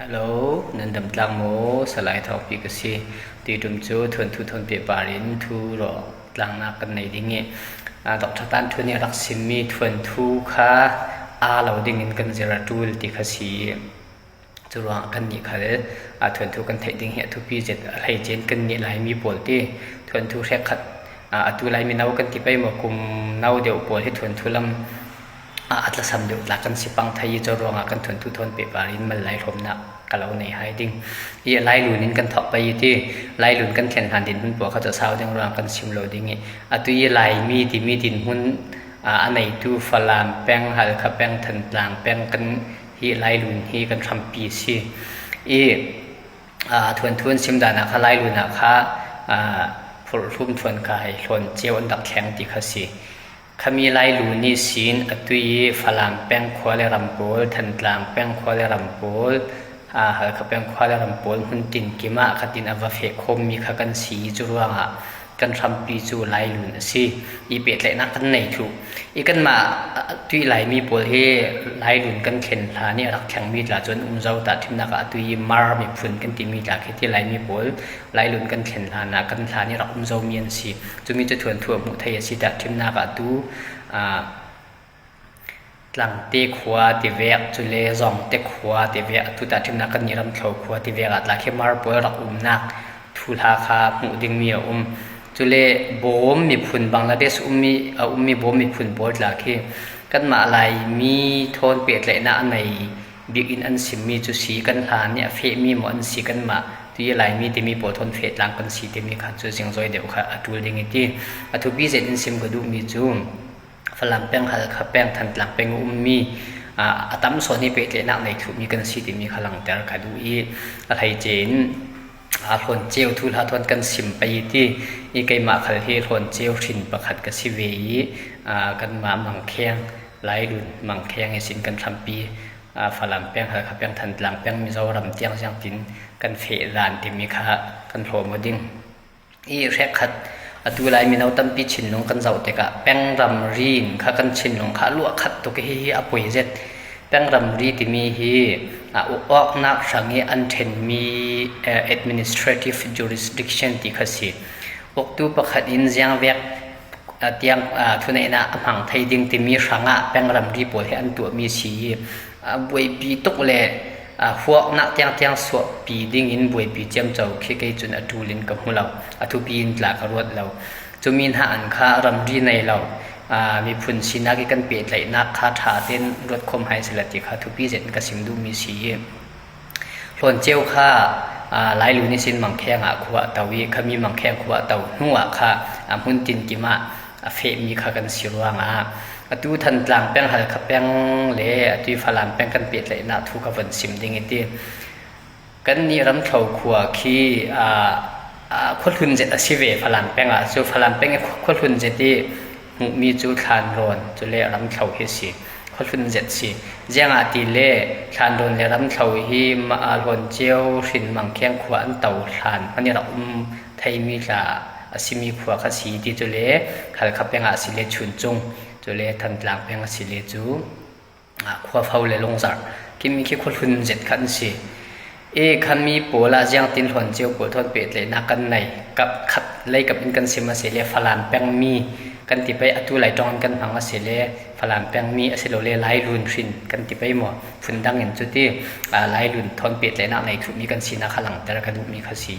ฮัลโหลนันดำตลังโมสลายทอปิกสิตีดุมจูทวนทุทนเปปารินทูรอตลังนักกันในดิ่งเงี้ยดอกทันทุนเนี่ยรักสิมีทวนทูค่ะเราดิ่งเงินกันเจราตูลติขสีจุรวงกันนี่ค่ะทวนทูกันเทดิ่งเหี้ยทุปีเจ็ดอะไรเจนกันนี่หลายมีปวดที่ทวนทูแรกขัดตุลายมีนากันที่ไปมาคุมนาเดียวปวดให้ทวนทูลำอัตลสัมเดียวหลักกันสิปังไทยจะรองกันทนทุทนเปปารินมันไหลลมนักกะเราในไฮดิ้งยี่ไหลหลุนินกันถอไปที่ไหลหลุนกันแข่งขันดินหุ่นปัวเขาจะเศร้าดังรองกันชิมโลดิ้งตุยไหลมีดินหุ่นอันไหนตูฟลามแป้งหัลขับแป้งทันต่างแป้งกันยี่ไหลหลุนยี่กันทำปีซีทวนชิมดานะค่ะไหลหลุนนะค่ะพลรุ่มทวนกายทวนเจียวอันดักแข็งติขสีขมีไลลูนิสินอตุยฝรั่งแป้งขวาเลรัมโพลทันกลางแป้งขวาเลรัมโพลหากแป้งขวาเลรัมโพลหุ่นตินกิมาขัดินอวเฟคมมีขกันสีจุรวงกันทำปีจูไลลูนสิอีเป็ดเลยนักกันในถูกอีกันมาตุยไหลมีโพลเฮไลลูนกันเข็นลาเนี่ยรักแข็งมีดลาจนเจ้าตัดทิมนักตุยมาร์มีฝุ่นกันติมีดลาแค่ที่ไหลมีโพลไลลูนกันเข็นลานะกันลาเนี่ยรักเจ้าเมียนสิจะมีจะถ่วนมุทัยสิตัดทิมนักตูหลังเตะขวาติเวกจุเลซองเตะขวาติเวกทุตัดทิมนักกันยี่รำเข่าขวาติเวกอัดละเข้มาร์ปวยรักนักทุลาคาหมูดิ่งมีจุเลบอมมีพุ่นบังลาเดชมีบอมมีพุ่นบอดละเข้กันมาอะไรมีโทนเปียดเลยนะในบิ๊กอินอันสิมีจุสีกันหาเนี่ยเฟมีหมอนสีกันมาที่อะไรมีที่มีปวดทนเฟดหลังกันสีที่มีขาดจุดเสียงซอยเดียวค่ะอัตุลดิ่งที่อัตุบีเซนซิมก็ดูมีจุ่มฝรั่งแป้งหัลขับแป้งทันหลังแป้งมีตั้มส่วนนี้เปียดเลยนะในถูกมีกันสีที่มีขลังแต่ขาดูอะไรเจนคนเจียวทุลาทวนกันสิมไปที่อีกไกมาขัดที่คนเจียวชินประคัดกับสิเวีกันมามังแข้งไหลดุนมังแข้งให้สินกันทำปีฝรั่งแป้งขับแป้งทันหลังแป้งมีเจ้ารำเจียงจังตินกันเฟรานที่มีขากันโผล่มาดิ้งแรกขัดตุลายมีนาตั้มปีชินลงกันเจ้าเตกะแป้งรำรีนขากันชินลงขาลวกขัดตัวเฮียอปุยเจ็ดแป้งรำรีที่มีฮีออกนักสังเกตอันเทนมี administrative jurisdiction ที่ขสิออกตัวประคัดอินเสียงเวกเตียงทุนเอนะมังไทยดิ่งที่มีสังะแป้งรำรีปวดให้อันตัวมีสีบวยปีตุกเล่หัวนักเตียงสวบปีดิ่งอินบวยปีเจียมเจ้าเคยจุนอดูลินกับหัวเราทุปีนหลักรวดเราจะมีหาอันค่ารำรีในเรามีพุ่นชินักกันเปียดไหลนักคาถาเต้นรถคมไฮสลัดที่ขาทุปีเจ็ดกสิมดูมีสีหล่นเจ้าข้าหลายลูนิสินมังแข้งขวาเตาวีขมีมังแข้งขวาเตาหัวข้าหุ่นจินกิมาเฟมีข้ากันสิรวงตูทันหลังแป้งหัลขับแป้งเล่ตูฝรั่งแป้งกันเปียดไหลนักทุกวันสิมดิ่งที่กันนี่รำเข่าขวาขี้คนหุ่นเจ็ดสิเวฝรั่งแป้งจูฝรั่งแป้งคนหุ่นเจ็ดที่มีจูทานรอนจุเล่รำเข่าเฮสิคนฝุ่นเจ็ดสิเจ้าตีเล่ทานรอนเล่รำเข่าฮีมารอนเจียวสินมังแข้งขวานเต่าทานมันนี่เราไทยมีละสิมีขวาขสีที่จุเล่ขัดขับเป็นสิเลชุนจงจุเล่ทันหลังเป็นสิเลจูขวาเฝ้าเล่ลงจักกิมีแค่คนฝุ่นเจ็ดขันสิคำมีปัวละยังตินหอนเจียวปัวทนเปิดเลยนักกันในกับขัดเลยกับอินกันเสมาเสเลฝรั่งแป้งมีกันติไปอตุไหลจอนกันพังอาเสเลฝรั่งแป้งมีอาเสโลเลไลลุนชินกันติไปหมดฝุ่นดังเห็นจุดที่ไลลุนทนเปิดเลยนักในทุกมีกันสีนักขลังแต่ละกันดูมีขสี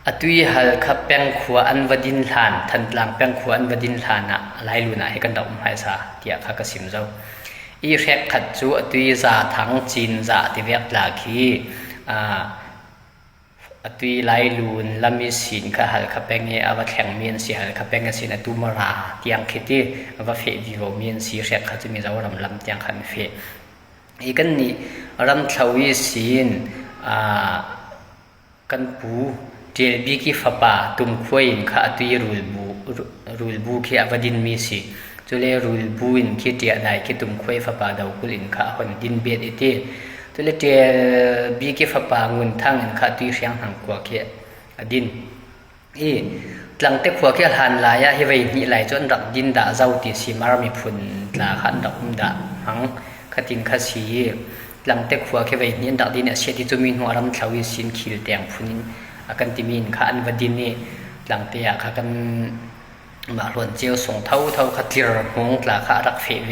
อตุยฮัลขับแป้งขวอันวดินหานทันหลังแป้งขวอันวดินหานะไลลุนให้กันดอกไม้ซาเดียข้ากสิมเจ้าแรกขัดจูอตุยจ่าทั้งจีนจ่าที่เวียดลาคีตุยไลลูนลามิสินข้าหัลขับแป้งเงอวแข่งเมียนสีหัลขับแป้งสินตุมาราเตียงคิดที่อวเฟวิโวเมียนสีแรกขัดจะมีเจ้ารำลำเตียงขันเฟกันนี้รำทวีสินกันปูเจลบีกีฟ้าป่าตุ่มขวายข้าตุยรูลบูขี้อวดินมีสีจุเลรูลบูอินขี้เตียได้ขี้ตุ่มขวายฟ้าป่าดาวกุลินข้าคนดินเบียดที่ตัวเล็กเจบีเกฟ้าป่างุนทั้งอินข้าตุยเสียงหังกว่าเขียดินหลังเตะขวาเขียหันลายะเฮวัยนี่ไหลจนดักดินด่าเจ้าตีสีมารมีพุ่นด่าขันดักด่าหังขัดินขัดสี หลังเตะขวาแค่ไว้เนี่ยดักดินเสียที่จะมีหัวรำเทวิสินขีดแดงพุนินกันติมินข้าอันวดินนี่หลังเตะข้ากันมาหลวนเจียวส่งเท่าข้าเทียร์หงกลาข้ารักเฟเว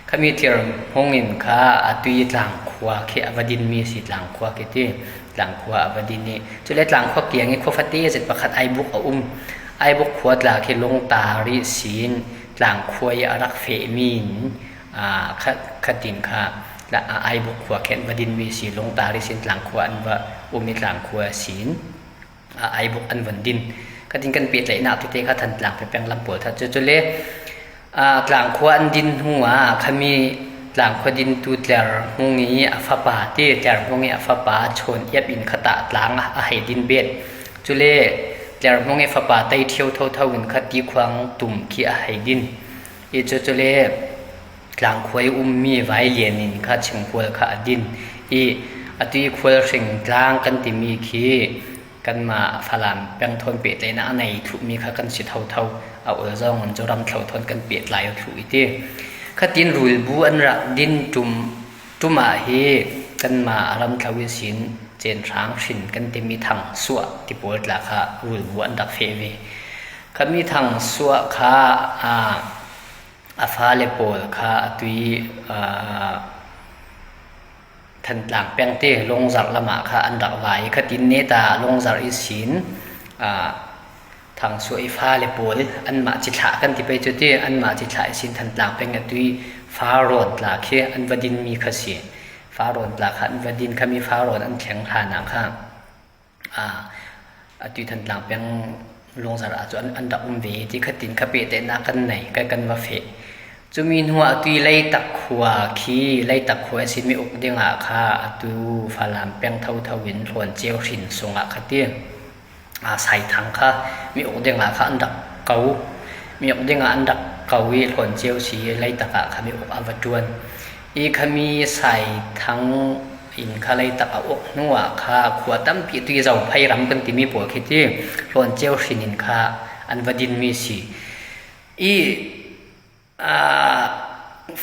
ข้ามีเทียร์หงอินข้าตุยหลังขวาแค่อวดินมีสิหลังขวาแค่ที่หลังขวาอวดินนี่จุดเล็กหลังขวาเกียงนี่ขวาฟัดตี้เสร็จประคัดไอบุกไอบุกขวดหลักแค่ลงตาริสินหลังขวายรักเฟมินขัดดินค่ะและไอบุกขวาแค่วดินมีสีลงตาริสินหลังขวาอันว่ามิหลังขวาสินไอบุกอันวันดินขัดดินกันเปียดเลยนาทุเตะขัดทันหลังไปแปลงลำปวดถ้าจุดเล็กหลังขวาอันดินหัวขมีหลังขวาดินตูแต่หงนี้ฟ้าป่าที่แต่หงนี้ฟ้าป่าชนเย็บอินขตะหลังไอดินเบ็ดจุดเล็กแต่หงนี้ฟ้าป่าไตเที่ยวเท่ากันขัดดีควางตุ่มขี้ไอดินอีจุดเล็กหลังควายมีไว้เลียนินข้าชิงควายข้าดินตุยควายสิงกลางกันติมีขี้กันมาฝรั่งแปลงทนเปียดเลยนะในถูกมีข้ากันสิเท่าเอาจ้องมันจะรำเท่าทนกันเปียดลายถูกอีทีข้าดินรุยบัวอันรักดินจุ่มเฮกันมารำเท่าวิสินเจนช้างสินกันติมีทางสวะที่ปวดละข้ารุยบัวอันดักเฟเวข้ามีทางสวะข้าฟ้าเลโปลค่ะตุยทันหลังแป้งเต้ลงจากละหมาค่ะอันดับไหวขัดินเนตาลงจากอิสินทางสวยฟ้าเลโปลอันมาจิตหากันที่ไปจุดที่อันมาจิตหาสินทันหลังแป้งตุยฟ้าโรดหลักที่อันวดินมีขสีฟ้าโรดหลักอันวดินเขามีฟ้าโรดอันแข็งฐานหนักค่ะตุยทันหลังแป้งลงจากอันดับเวที่ขัดินขเปเตนักกันไหนกันมาเฟจะมีหัวตุยไล่ตักขวาขี้ไล่ตักขวาสิมีอกเดียงค่ะตูฝรั่งแป้งเท่าวินหลวนเจียวสินสงค่ะเตี้ยใส่ถังค่ะมีอกเดียงค่ะอันดับเก่ามีอกเดียงอันดับเก่าวิหลวนเจียวสีไล่ตักค่ะมีอกอวจวนอีกมีใส่ทั้งอินค่ะไล่ตักอกนัวค่ะขวดตั้มปีตุยเจ้าไพรำกันที่มีปวดขี้เตี้ยหลวนเจียวสินินค่ะอันวดินมีสี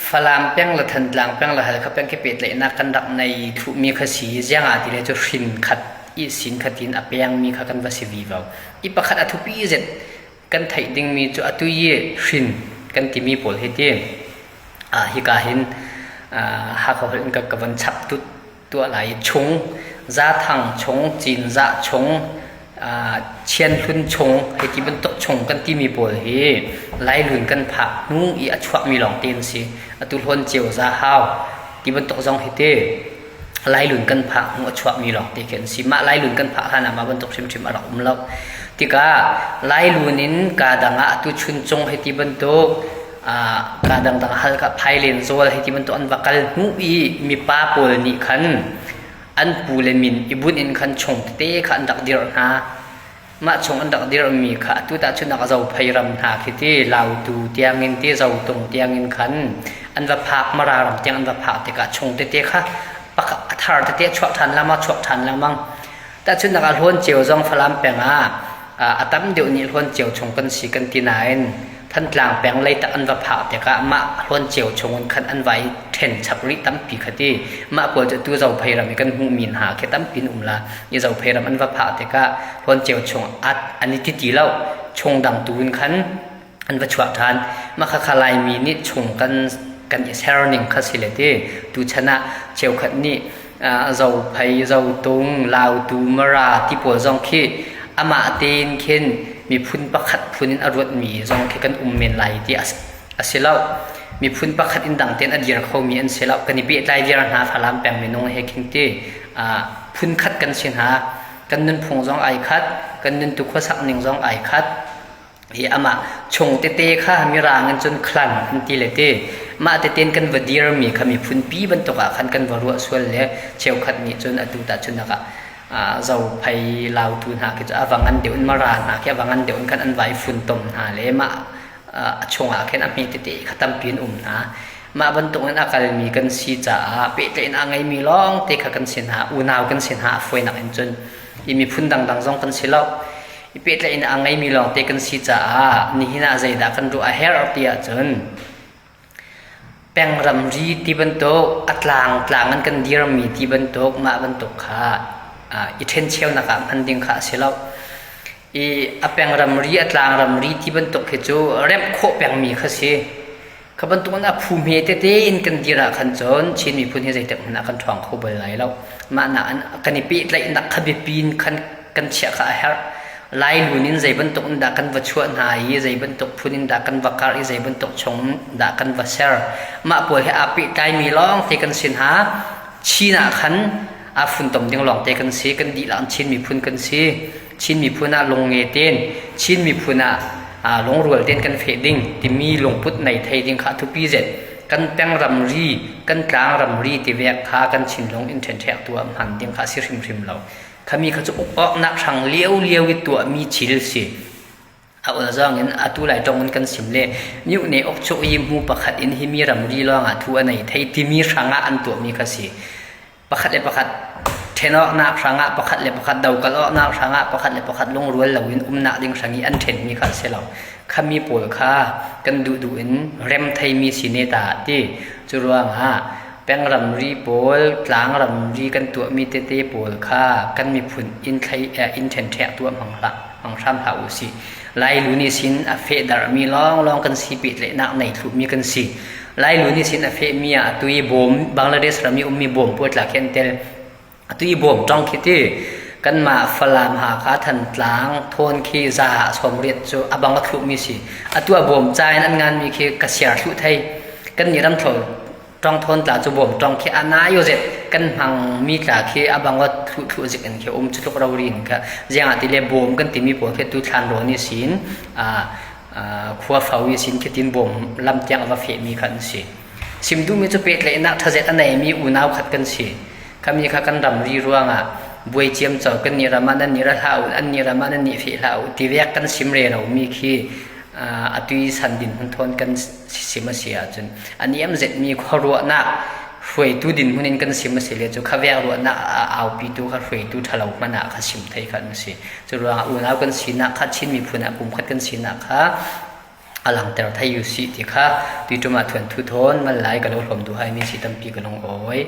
ฝรั่งแป้งละทันหลังแป้งละหะเขาแป้งแค่เป็ดเลยนักกันดักในถูมีขสีย่างอาทิเลยจะสินขัดสินขัดดินอเปียงมีข้ากันวาสิวีวาวประคัดทุปีเจ็ดกันไทยดิ่งมีจุตุยสินกันที่มีผลให้เตี้ยฮิกาหินหากเขาเห็นกับวันชับตัวไหลชงซาทังชงจีนซาชงเชียนลุนชงให้ที่บรรทุกชงกันที่มีปวดเฮไล่ลุนกันผักนุ่งอัชวะมีหลงเตียนสิตุลนเจียวซาฮาวที่บรรทุกจงเฮเตไล่ลุนกันผักนุ่งอัชวะมีหลงเตียนสิมาไล่ลุนกันผักฮานามาบรรทุกชิมอร่อยแล้วที่ก็ไล่ลุนินกาดังตุชุนจงให้ที่บรรทุกกาดังฮัลกับไพเลนโซลให้ที่บรรทุกอันวักลนุ่งมีป้าปวดนี่ขันอันปูเลมินอิบุนอินขันชงเตะขันดักเดียร์นะมาชงอันดักเดียร์มีค่ะตัวตาชุนนักเจ้าไพรำหาคิดที่ลาวดูเตียงเงินที่เจ้าตรงเตียงเงินขันอันว่าพักมารารำเตียงอันว่าพักเตะกะชงเตะค่ะปักอัฐารเตะชวกทันละมาชวกทันละมั่งแต่ชุนนักล้วนเจียวจงฟลามแปงอัตมเดี๋ยวนี้ล้วนเจียวชงกันสีกันที่ไหนท่านกลางแปลงเลยแต่อันว่าผ่าแต่ก็มาล้วนเจียวชงคันอันไว้เทนชับริตั้มปีคดีมาปวดจะตัวเจ้าไพรำกันหูมีนหาแค่ตั้มปีนละยี่เจ้าไพรำอันว่าผ่าแต่ก็ล้วนเจียวชงอันนี้ที่จีเล่าชงดังตูนคันอันว่าชวกทานมาคาลายมีนิชงกันเซอร์นิงคัสเลตีตูชนะเจียวคันนี้เจ้าไพเจ้าตรงลาวตูมราที่ปวดจงขี้อามาเตนเข็นมีพุนประคัดพุนอรวดมีจงแค่กันเมนไหลที่เสลามีพุนประคัดอินดังเตนอดีรเขามีอันเสลากันนี่เบียดไล่เดียร์หาฟาลามแปลงเมนงเฮคิงที่พุนคัดกันเสียหากันนึนพงจงไอคัดกันนึนตุขสักหนึ่งจงไอคัดอามาชงเตะข้ามีรางเงินจนคลันอันตีเลยเตมาเตนกันวัดเดียร์มีขามีพุนปีบรรทุกขันกันวรัวส่วนเลยเชี่ยวขัดนี้จนอดุตาจนนะคะเจ้าไพลาวทุนหาคิดว่างันเดี๋ยวมาราหาแค่งันเดี๋ยวกันอันไว้ฝุ่นตมหาเลยมาชงหาแค่นั้นมีติขตั้มปีนนะมาบรรทุกนั้นอาการมีกันสีจ่าเปิดเลยนะไงมีร้องเตะกันเสียหาอุณาวกันเสียหาฝอยหนักจนยังมีฝุ่นดังๆจงกันเสียแล้วเปิดเลยนะไงมีร้องเตะกันสีจ่านี่น่าใจด่ากันดูอาเฮร์ตีจน แปงรำรีที่บรรทุกอัตลางนั้นกันดีรมีที่บรรทุกมาบรรทุกขาอีเทนเชียวนะครับมันดิ่งขาเสียแล้วอีแปงรำรีอัตลางรำรีที่บรรทุกคือจูเริ่มโคแปงมีข้าศึกขบวนตัวนั้นภูมิเตอินกันดีระขันจนชินมีพูดให้ใจเต็มนักขันทองเขาไปไหลแล้วมาหนากันนี่ปีไหลนักขบิปีนขันกันเชี่ยขาเฮร์ไล่ลุนินใจบรรทุกดักกันวัชวนหายใจบรรทุกพูนินดักกันวักการใจบรรทุกชงดักกันวัชเชอร์มาป่วยให้อาปีใจมีร้องเทกันสินหาชีนักขันอาฝุ่นต่ำยังหลงเทกันซีกันดีหลังชินมีพูนกันซีชินมีพูน่าลงเงเต้นชินมีพูน่าลงรัวเด่นกันเฟดดิ้งที่มีลงพุทธในไทยดิ้งขาทุปีเจ็ดกันแป้งรำรีกันกลางรำรีที่แวกขากันชินลงอินเทอร์เน็ตตัวหันดิ้งขาซิริมเราขามีเขาจะออกนักช่างเลี้ยววิตัวมีชิลสิเอาละจ้างั้นตัวไหลตรงกันสิมเล่นิ้วในอกโชยิมหูประคัดอินหิมีรำรีลองทัวในไทยที่มีช่างอันตัวมีกสิประคัดเลยประคัดเทนอนักช่างประคัดเลยประคัดดาวกันนักช่างประคัดเลยประคัดลงรัวเหล่าอินนักดิ้งช่างอันเทนมีกสิเราขามีปวดขากันดูอินเร็มไทยมีสิเนตาที่จุรวงฮะแป้งรำรีปวดกลางรำรีกันตัวมีเตปวดขากันมีผุนอินไทยอินเทนเทตัวมังละมังซ้ำหาอุสิไล่ลุนิสินอเฟดารมีลองกันสีปิดเลยนักในถูกมีกันสีไล่ลุนิสินอเฟมีตุยบอมบังลาเดชรามีมีบอมปวดหลักเคนเตลตุยบอมจ้องคิดที่กันมาฝรั่งหาขาทันกลางโทนขี้ซาสมเรียดจูบังวัตถุมีสิตัวบอมใจนั้นงานมีขี้กระเสียทุไทยกันนี่รำถอยจ้องทนตาจูบอมจ้องขี้อนาโยเซกันหังมีตาขี้บังวัตถุจิกันขี้จุดเราเรียนกันเจ้าติเลบอมกันติมีปวดขี้ตุชันโรนิสินขวาฝ้าวิสินขี้ตินบอมลำเจียงว่าเฟมีกันสิสิมดูมีจุดเป็ดเลยนักทะเจตอันไหนมีอุณาวขัดกันสิขามีข้ากันรำรีร่วงบวยเจียมเจ้ากันนิรามันนิราเท้าอันนิรามันนิฟิเท้าที่แยกกันสิมเรเรามีขี้ตุยสันดินมันทนกันสิมาเสียจนอันนี้มันจะมีข้อรัวนักหวยตูดินมันกันสิมาเสียจนข้าแวกรัวนักเอาปีตูข้าหวยตูทะเลาะมันนักข้าสิมไทยกันสิจนเราอุณากันสินักข้าชินมีพูนักปุ่มขัดกันสินักข้าอลังแต่เราไทยอยู่สิที่ข้าตุยจุมาทวนทุทนมันไหลกันลงลมดูให้มีสิตัมปีกันลงโอย